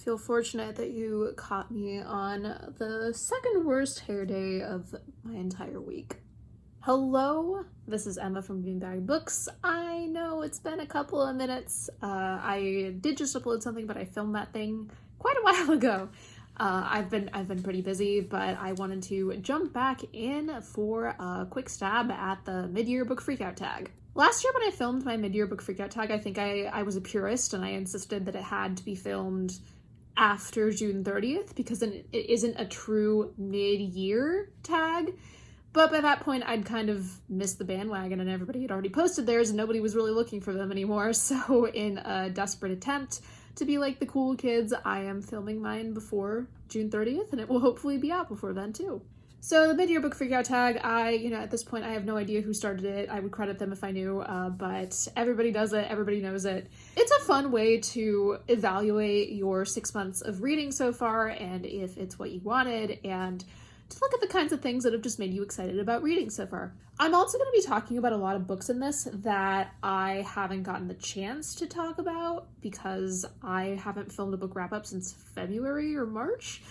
feel fortunate that you caught me on the second worst hair day of my entire week. Hello, this is Emma from Beanbag Books. I know it's been a couple of minutes. I did just upload something, but I filmed that thing quite a while ago. I've been pretty busy, but I wanted to jump back in for a quick stab at the mid-year book freakout tag. Last year when I filmed my mid-year book freakout tag, I think I was a purist and I insisted that it had to be filmed after June 30th because then it isn't a true mid-year tag. But by that point, I'd kind of missed the bandwagon and everybody had already posted theirs and nobody was really looking for them anymore. So in a desperate attempt to be like the cool kids, I am filming mine before June 30th and it will hopefully be out before then too. So the mid-year book freakout tag, at this point, I have no idea who started it. I would credit them if I knew, but everybody does it. Everybody knows it. It's a fun way to evaluate your 6 months of reading so far and if it's what you wanted and to look at the kinds of things that have just made you excited about reading so far. I'm also going to be talking about a lot of books in this that I haven't gotten the chance to talk about because I haven't filmed a book wrap-up since February or March.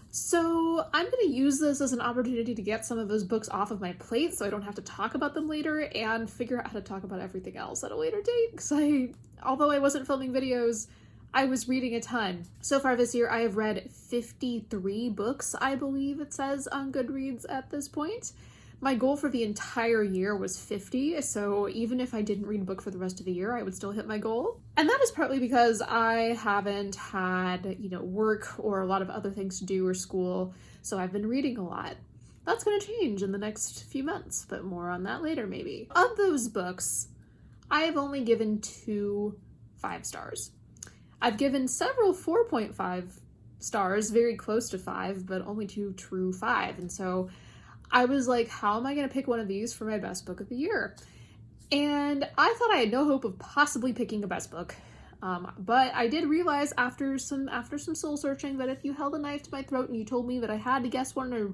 So I'm going to use this as an opportunity to get some of those books off of my plate so I don't have to talk about them later and figure out how to talk about everything else at a later date because although I wasn't filming videos, I was reading a ton. So far this year, I have read 53 books, I believe it says on Goodreads at this point. My goal for the entire year was 50, so even if I didn't read a book for the rest of the year, I would still hit my goal. And that is partly because I haven't had, work or a lot of other things to do or school, so I've been reading a lot. That's going to change in the next few months, but more on that later maybe. Of those books, I have only given 2 5 stars. I've given several 4.5 stars, very close to 5, but only 2 true 5. And so I was like, how am I going to pick one of these for my best book of the year? And I thought I had no hope of possibly picking a best book. But I did realize after some soul searching that if you held a knife to my throat and you told me that I had to guess one or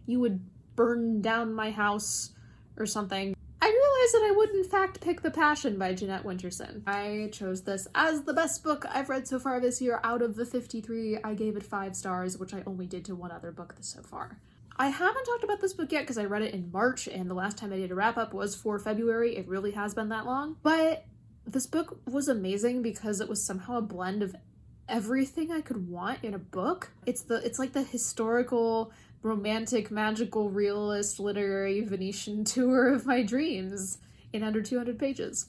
you would burn down my house or something, I realized that I would in fact pick The Passion by Jeanette Winterson. I chose this as the best book I've read so far this year. Out of the 53, I gave it 5 stars, which I only did to one other book so far. I haven't talked about this book yet because I read it in March and the last time I did a wrap-up was for February. It really has been that long. But this book was amazing because it was somehow a blend of everything I could want in a book. It's like the historical, romantic, magical, realist, literary Venetian tour of my dreams in under 200 pages.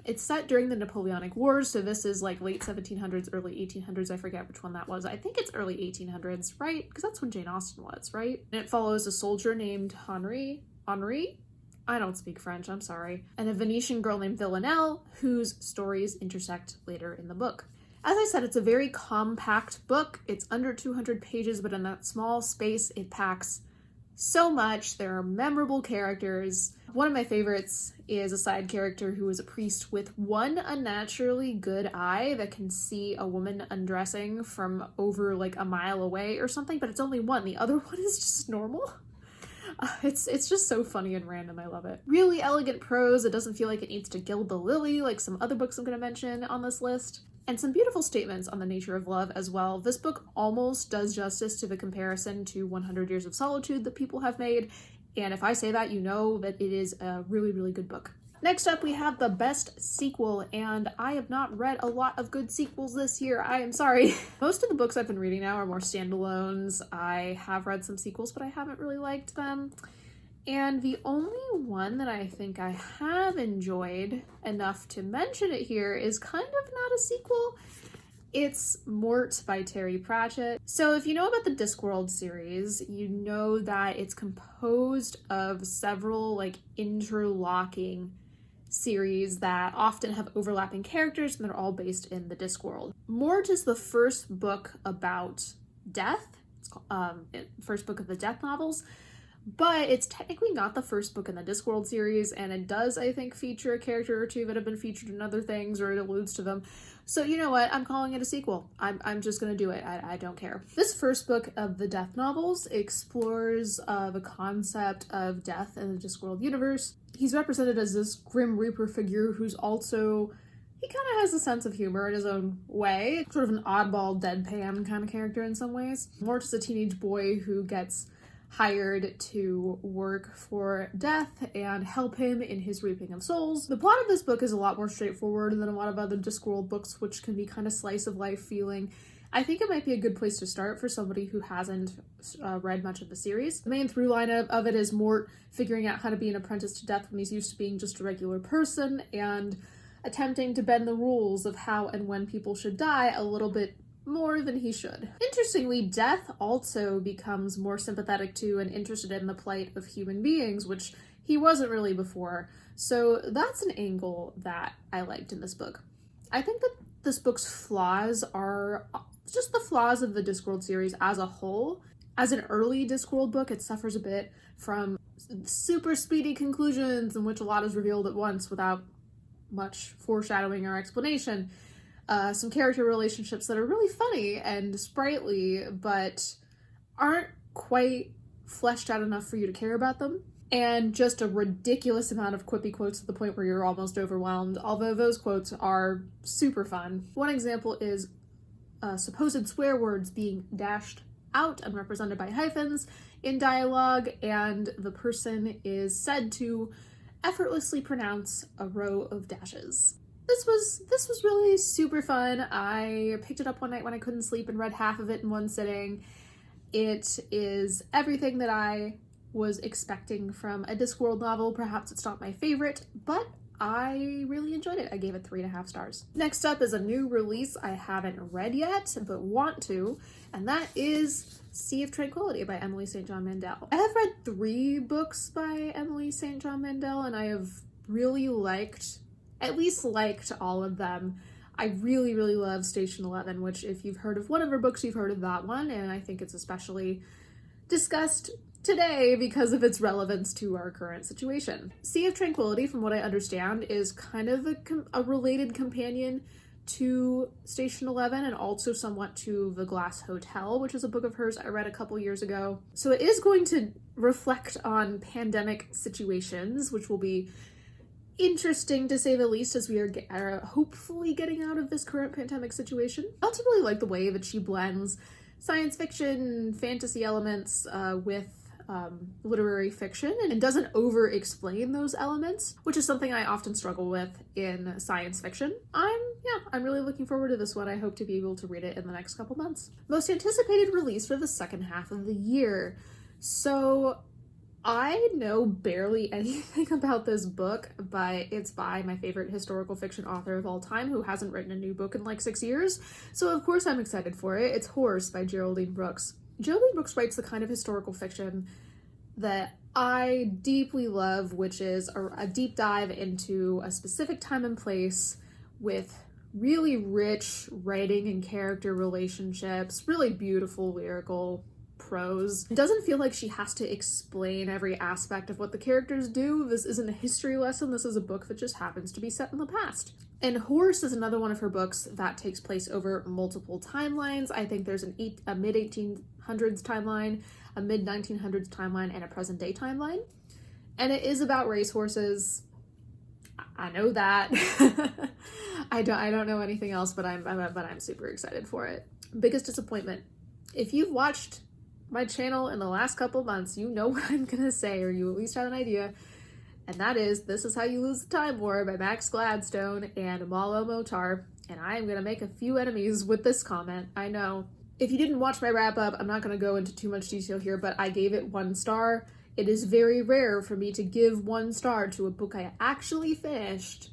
It's set during the Napoleonic Wars, so this is like late 1700s, early 1800s. I forget which one that was. I think it's early 1800s, right? Because that's when Jane Austen was, right? And it follows a soldier named Henri? I don't speak French, I'm sorry. And a Venetian girl named Villanelle, whose stories intersect later in the book. As I said, it's a very compact book. It's under 200 pages, but in that small space, it packs so much. There are memorable characters. One of my favorites is a side character who is a priest with one unnaturally good eye that can see a woman undressing from over like a mile away or something, but it's only one. The other one is just normal. It's just so funny and random. I love it. Really elegant prose. It doesn't feel like it needs to gild the lily like some other books I'm going to mention on this list. And some beautiful statements on the nature of love as well. This book almost does justice to the comparison to 100 Years of Solitude that people have made. And if I say that, you know that it is a really, really good book. Next up, we have the best sequel, and I have not read a lot of good sequels this year. I am sorry. Most of the books I've been reading now are more standalones. I have read some sequels, but I haven't really liked them. And the only one that I think I have enjoyed enough to mention it here is kind of not a sequel. It's Mort by Terry Pratchett. So if you know about the Discworld series, you know that it's composed of several like interlocking series that often have overlapping characters and they're all based in the Discworld. Mort is the first book about death. It's called, first book of the death novels. But it's technically not the first book in the Discworld series, and it does, I think, feature a character or two that have been featured in other things, or it alludes to them. So you know what? I'm calling it a sequel. I'm just gonna do it. I don't care. This first book of the death novels explores the concept of death in the Discworld universe. He's represented as this Grim Reaper figure who's also he kind of has a sense of humor in his own way, sort of an oddball, deadpan kind of character in some ways. More just a teenage boy who gets hired to work for Death and help him in his reaping of souls. The plot of this book is a lot more straightforward than a lot of other Discworld books, which can be kind of slice of life feeling. I think it might be a good place to start for somebody who hasn't read much of the series. The main through line of it is Mort figuring out how to be an apprentice to Death when he's used to being just a regular person, and attempting to bend the rules of how and when people should die a little bit more than he should. Interestingly, Death also becomes more sympathetic to and interested in the plight of human beings, which he wasn't really before. So that's an angle that I liked in this book. I think that this book's flaws are just the flaws of the Discworld series as a whole. As an early Discworld book, it suffers a bit from super speedy conclusions in which a lot is revealed at once without much foreshadowing or explanation. Some character relationships that are really funny and sprightly, but aren't quite fleshed out enough for you to care about them. And just a ridiculous amount of quippy quotes to the point where you're almost overwhelmed, although those quotes are super fun. One example is supposed swear words being dashed out and represented by hyphens in dialogue, and the person is said to effortlessly pronounce a row of dashes. This was really super fun. I picked it up one night when I couldn't sleep and read half of it in one sitting. It is everything that I was expecting from a Discworld novel. Perhaps it's not my favorite, but I really enjoyed it. I gave it 3.5 stars. Next up is a new release I haven't read yet, but want to, and that is Sea of Tranquility by Emily St. John Mandel. I have read 3 books by Emily St. John Mandel, and I have really at least liked all of them. I really, really love Station 11, which if you've heard of one of her books, you've heard of that one, and I think it's especially discussed today because of its relevance to our current situation. Sea of Tranquility, from what I understand, is kind of a related companion to Station 11 and also somewhat to The Glass Hotel, which is a book of hers I read a couple years ago. So it is going to reflect on pandemic situations, which will be interesting to say the least, as we are hopefully getting out of this current pandemic situation. I also really like the way that she blends science fiction, fantasy elements with literary fiction, and doesn't over-explain those elements, which is something I often struggle with in science fiction. I'm really looking forward to this one. I hope to be able to read it in the next couple months. Most anticipated release for the second half of the year. So I know barely anything about this book, but it's by my favorite historical fiction author of all time, who hasn't written a new book in like 6 years. So of course I'm excited for it. It's Horse by Geraldine Brooks. Geraldine Brooks writes the kind of historical fiction that I deeply love, which is a deep dive into a specific time and place with really rich writing and character relationships, really beautiful lyrical prose. It doesn't feel like she has to explain every aspect of what the characters do. This isn't a history lesson. This is a book that just happens to be set in the past. And Horse is another one of her books that takes place over multiple timelines. I think there's a mid-1800s timeline, a mid-1900s timeline, and a present-day timeline. And it is about racehorses. I know that. I don't know anything else, but I'm super excited for it. Biggest disappointment. If you've watched my channel in the last couple months, you know what I'm gonna say, or you at least have an idea, and that is This Is How You Lose the Time War by Max Gladstone and Amalo Motar, and I am gonna make a few enemies with this comment, I know. If you didn't watch my wrap-up, I'm not gonna go into too much detail here, but I gave it 1 star. It is very rare for me to give 1 star to a book I actually finished,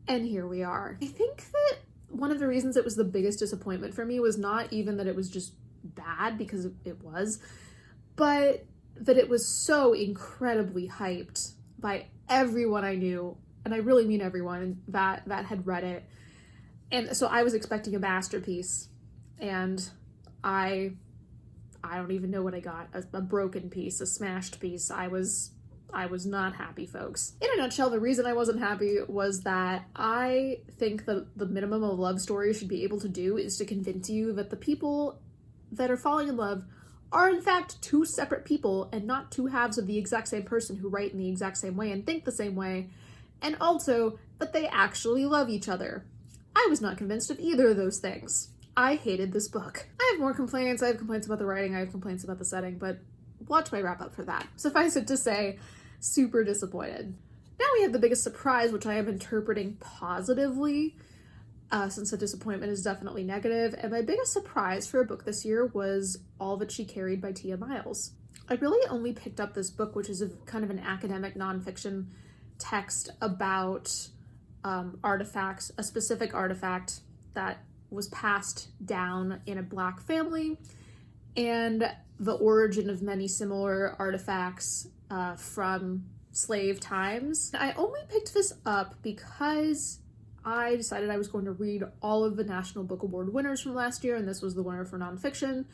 and here we are. I think that one of the reasons it was the biggest disappointment for me was not even that it was just bad, because it was, but that it was so incredibly hyped by everyone I knew, and I really mean everyone that had read it. And so I was expecting a masterpiece, and I don't even know what I got. A broken piece, a smashed piece. I was not happy, folks. In a nutshell, the reason I wasn't happy was that I think that the minimum a love story should be able to do is to convince you that the people that are falling in love are in fact 2 separate people and not 2 halves of the exact same person who write in the exact same way and think the same way, and also but they actually love each other. I was not convinced of either of those things. I hated this book. I have more complaints. I have complaints about the writing. I have complaints about the setting, but watch my wrap up for that. Suffice it to say, super disappointed. Now we have the biggest surprise, which I am interpreting positively, since the disappointment is definitely negative. And my biggest surprise for a book this year was All That She Carried by Tia Miles. I really only picked up this book, which is kind of an academic nonfiction text about artifacts, a specific artifact that was passed down in a Black family, and the origin of many similar artifacts from slave times. I only picked this up because I decided I was going to read all of the National Book Award winners from last year, and this was the winner for nonfiction.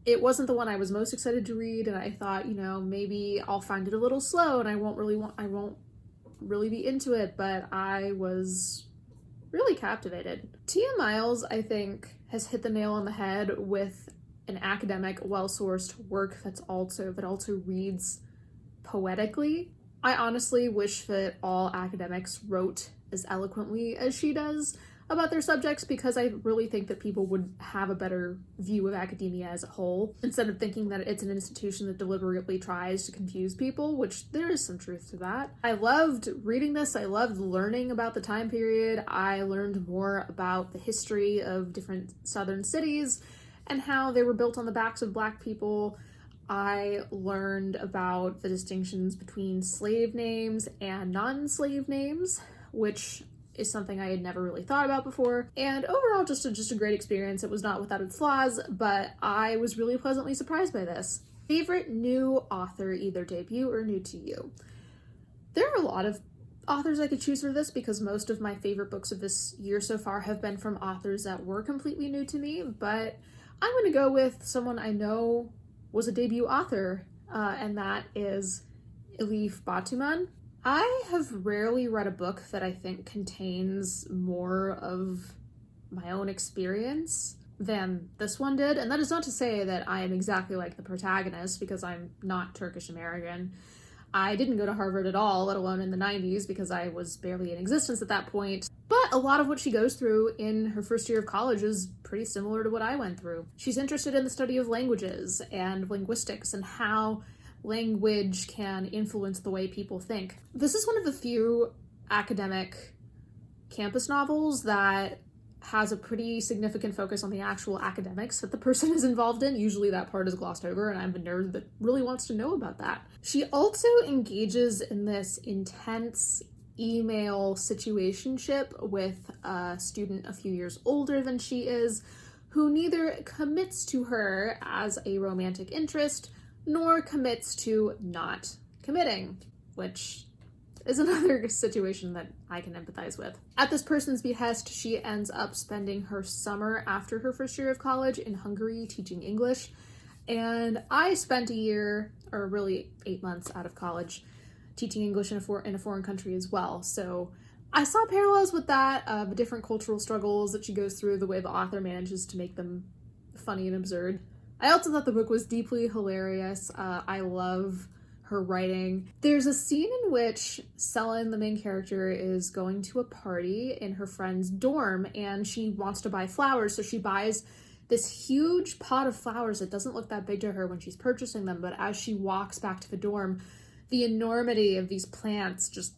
It wasn't the one I was most excited to read, and I thought, you know, maybe I'll find it a little slow and I won't really be into it, but I was really captivated. Tia Miles, I think, has hit the nail on the head with an academic, well-sourced work that also reads poetically. I honestly wish that all academics wrote as eloquently as she does about their subjects, because I really think that people would have a better view of academia as a whole, instead of thinking that it's an institution that deliberately tries to confuse people, which there is some truth to that. I loved reading this. I loved learning about the time period. I learned more about the history of different southern cities and how they were built on the backs of Black people. I learned about the distinctions between slave names and non-slave names, which is something I had never really thought about before. And overall, just a great experience. It was not without its flaws, but I was really pleasantly surprised by this. Favorite new author, either debut or new to you? There are a lot of authors I could choose for this, because most of my favorite books of this year so far have been from authors that were completely new to me, but I'm going to go with someone I know was a debut author, and that is Elif Batuman. I have rarely read a book that I think contains more of my own experience than this one did, and that is not to say that I am exactly like the protagonist, because I'm not Turkish American. I didn't go to Harvard at all, let alone in the 90s, because I was barely in existence at that point. But a lot of what she goes through in her first year of college is pretty similar to what I went through. She's interested in the study of languages and linguistics and how language can influence the way people think. This is one of the few academic campus novels that has a pretty significant focus on the actual academics that the person is involved in. Usually that part is glossed over, and I'm a nerd that really wants to know about that. She also engages in this intense email situationship with a student a few years older than she is, who neither commits to her as a romantic interest nor commits to not committing, which is another situation that I can empathize with. At this person's behest, she ends up spending her summer after her first year of college in Hungary teaching English, and I spent a year, or really 8 months out of college, teaching English in a foreign country as well, so I saw parallels with that, the different cultural struggles that she goes through, the way the author manages to make them funny and absurd. I also thought the book was deeply hilarious. I love her writing. There's a scene in which Selin, the main character, is going to a party in her friend's dorm, and she wants to buy flowers, so she buys this huge pot of flowers that doesn't look that big to her when she's purchasing them, but as she walks back to the dorm, the enormity of these plants just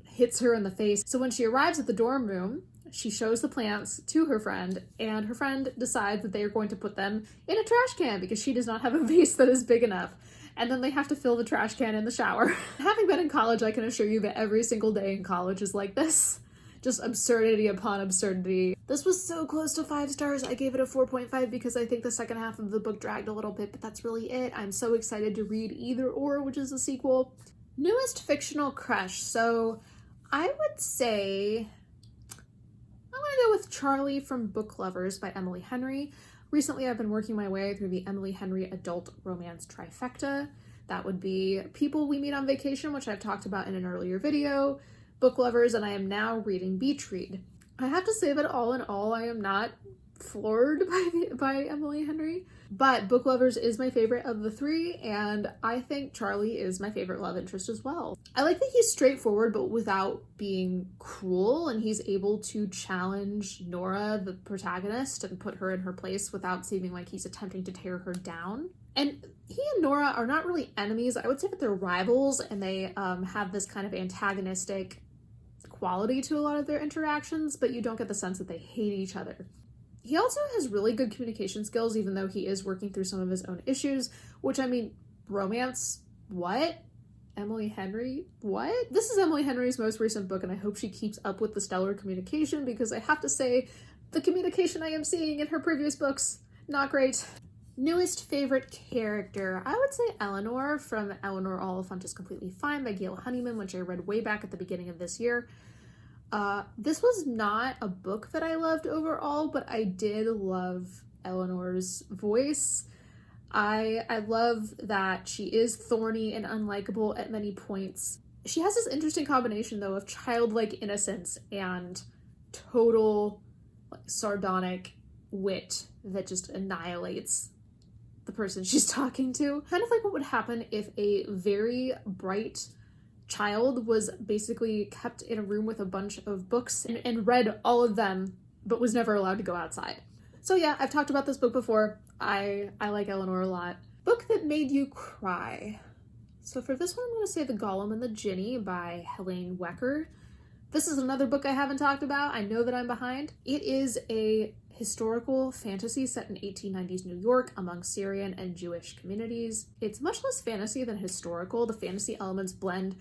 hits her in the face. So when she arrives at the dorm room, she shows the plants to her friend, and her friend decides that they are going to put them in a trash can because she does not have a vase that is big enough. And then they have to fill the trash can in the shower. Having been in college, I can assure you that every single day in college is like this. Just absurdity upon absurdity. This was so close to 5 stars. I gave it a 4.5 because I think the second half of the book dragged a little bit, but that's really it. I'm so excited to read Either Or, which is a sequel. Newest fictional crush. So I would say I'm gonna go with Charlie from Book Lovers by Emily Henry. Recently, I've been working my way through the Emily Henry adult romance trifecta. That would be People We Meet on Vacation, which I've talked about in an earlier video, Book Lovers, and I am now reading Beach Read. I have to say that all in all, I am not floored by Emily Henry. But Book Lovers is my favorite of the three, and I think Charlie is my favorite love interest as well. I like that he's straightforward but without being cruel, and he's able to challenge Nora, the protagonist, and put her in her place without seeming like he's attempting to tear her down. And he and Nora are not really enemies. I would say that they're rivals, and they have this kind of antagonistic quality to a lot of their interactions, but you don't get the sense that they hate each other. He also has really good communication skills, even though he is working through some of his own issues, which, I mean, romance, what? Emily Henry, what? This is Emily Henry's most recent book, and I hope she keeps up with the stellar communication, because I have to say, the communication I am seeing in her previous books, not great. Newest favorite character, I would say Eleanor from Eleanor Oliphant is Completely Fine by Gail Honeyman, which I read way back at the beginning of this year. This was not a book that I loved overall, but I did love Eleanor's voice. I love that she is thorny and unlikable at many points. She has this interesting combination, though, of childlike innocence and total sardonic wit that just annihilates the person she's talking to. Kind of like what would happen if a very bright child was basically kept in a room with a bunch of books and read all of them, but was never allowed to go outside. So yeah, I've talked about this book before. I like Eleanor a lot. Book that made you cry. So for this one, I'm going to say The Golem and the Jinni by Helene Wecker. This is another book I haven't talked about. I know that I'm behind. It is a historical fantasy set in 1890s New York among Syrian and Jewish communities. It's much less fantasy than historical. The fantasy elements blend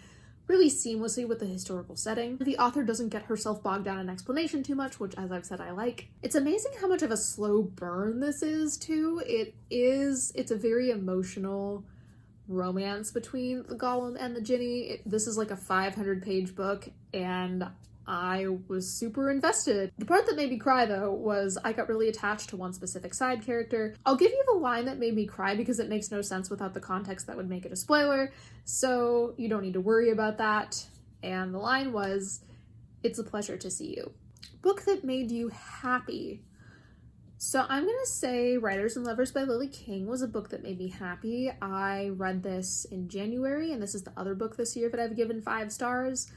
really seamlessly with the historical setting. The author doesn't get herself bogged down in explanation too much, which, as I've said, I like. It's amazing how much of a slow burn this is, too. It's a very emotional romance between the Golem and the Jinni. This is like a 500-page book, and I was super invested. The part that made me cry, though, was I got really attached to one specific side character. I'll give you the line that made me cry because it makes no sense without the context that would make it a spoiler, so you don't need to worry about that. And the line was, "It's a pleasure to see you." Book that made you happy. So I'm gonna say Writers and Lovers by Lily King was a book that made me happy. I read this in January, and this is the other book this year that I've given 5 stars.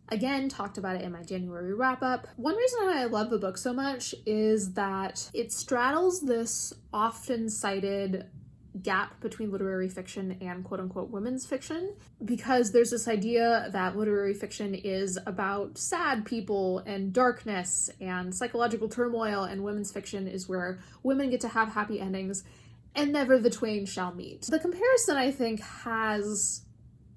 Again, talked about it in my January wrap-up. One reason why I love the book so much is that it straddles this often cited gap between literary fiction and quote-unquote women's fiction, because there's this idea that literary fiction is about sad people and darkness and psychological turmoil, and women's fiction is where women get to have happy endings, and never the twain shall meet. The comparison, I think, has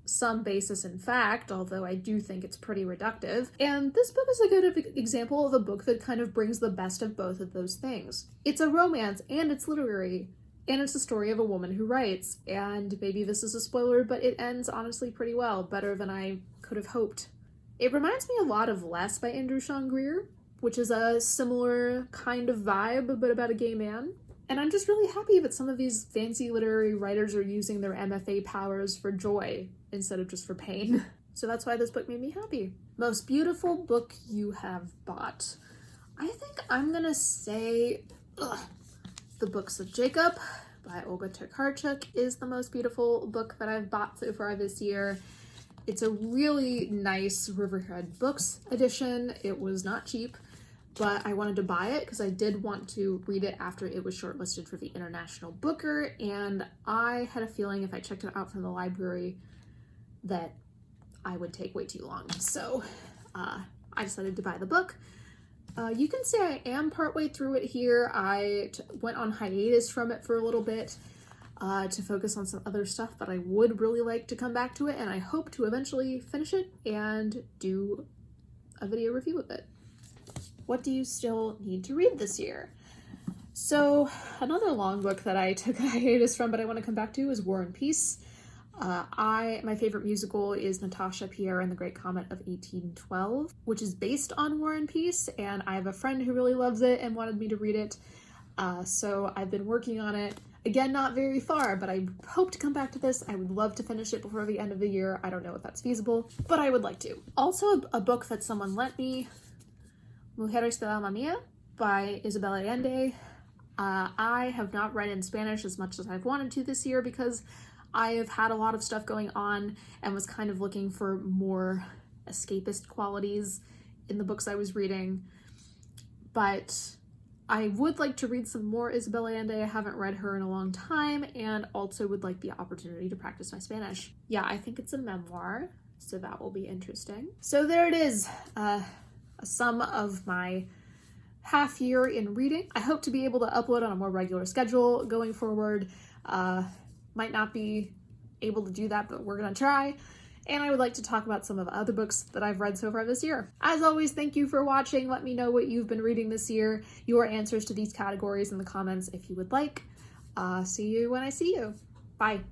some basis in fact, although I do think it's pretty reductive. And this book is a good example of a book that kind of brings the best of both of those things. It's a romance, and it's literary, and it's the story of a woman who writes. And maybe this is a spoiler, but it ends honestly pretty well, better than I could have hoped. It reminds me a lot of Less by Andrew Sean Greer, which is a similar kind of vibe, but about a gay man. And I'm just really happy that some of these fancy literary writers are using their MFA powers for joy instead of just for pain. So that's why this book made me happy. Most beautiful book you have bought. I think I'm gonna say The Books of Jacob by Olga Tokarczuk is the most beautiful book that I've bought so far this year. It's a really nice Riverhead Books edition. It was not cheap, but I wanted to buy it because I did want to read it after it was shortlisted for the International Booker, and I had a feeling if I checked it out from the library that I would take way too long. So I decided to buy the book. You can say I am partway through it here. I went on hiatus from it for a little bit to focus on some other stuff, but I would really like to come back to it, and I hope to eventually finish it and do a video review of it. What do you still need to read this year? So another long book that I took a hiatus from but I want to come back to is War and Peace. My favorite musical is Natasha, Pierre, and the Great Comet of 1812, which is based on War and Peace, and I have a friend who really loves it and wanted me to read it, so I've been working on it. Again, not very far, but I hope to come back to this. I would love to finish it before the end of the year. I don't know if that's feasible, but I would like to. Also, a book that someone lent me, Mujeres del Alma Mía by Isabel Allende. I have not read in Spanish as much as I've wanted to this year because I have had a lot of stuff going on and was kind of looking for more escapist qualities in the books I was reading. But I would like to read some more Isabel Allende. I haven't read her in a long time, and also would like the opportunity to practice my Spanish. Yeah, I think it's a memoir, so that will be interesting. So there it is, a sum of my half year in reading. I hope to be able to upload on a more regular schedule going forward. Might not be able to do that, but we're gonna try. And I would like to talk about some of the other books that I've read so far this year. As always, thank you for watching. Let me know what you've been reading this year, your answers to these categories in the comments if you would like. See you when I see you. Bye.